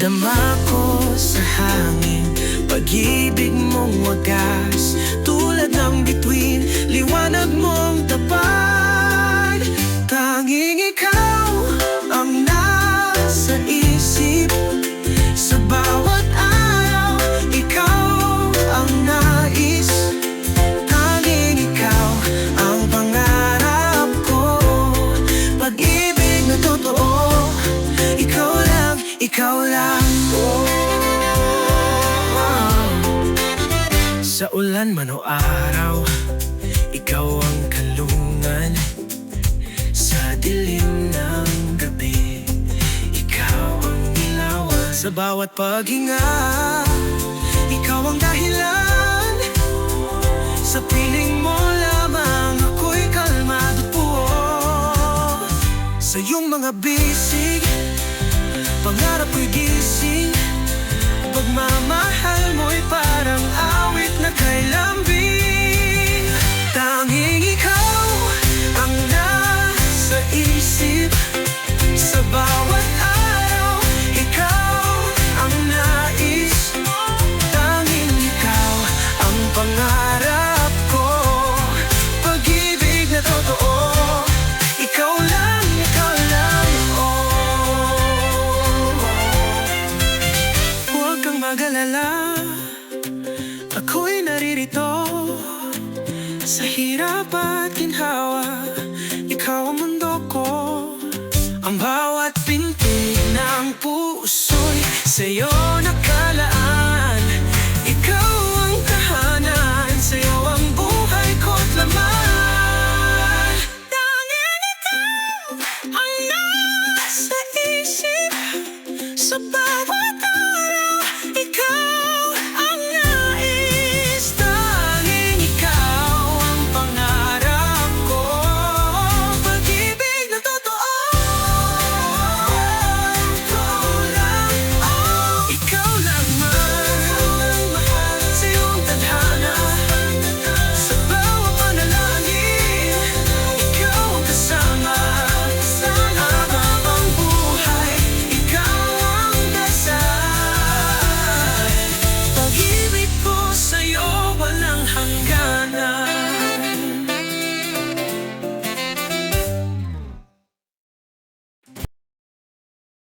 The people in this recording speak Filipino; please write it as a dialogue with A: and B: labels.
A: Nadama ko sa hangin, pag-ibig mong wagas, tulad ng bituin, liwanag mong tapat. Tanging ikaw ang nasa isip, sa bawat araw, ikaw ang nais. Tanging ikaw ang pangarap ko, pag-ibig na totoo, ikaw lang. Sa ulan man o araw, ikaw ang kalungan. Sa dilim ng gabi, ikaw ang ilawan. Sa bawat paghinga, ikaw ang dahilan. Sa piling mo lamang ako'y kalmado po. Sa iyong mga bisig, pangarap ko'y gising. Pagmamahal mo'y parang awit na kay lambing. Tanging ikaw ang nasa isip, sa bawat araw, ikaw ang nais. Tanging ikaw ang pangarap ko, pag-ibig na totoo, ikaw lang, ikaw lang. Huwag kang mag-alala, ako'y naririto. Sa hirap at ginhawa, ikaw ang mundo ko. Ang bawat pintig ng puso'y sa'yo nakalaan. Ikaw ang tahanan, sa'yo ang buhay ko't laman. Tanging ikaw ang nasa isip, sa bawat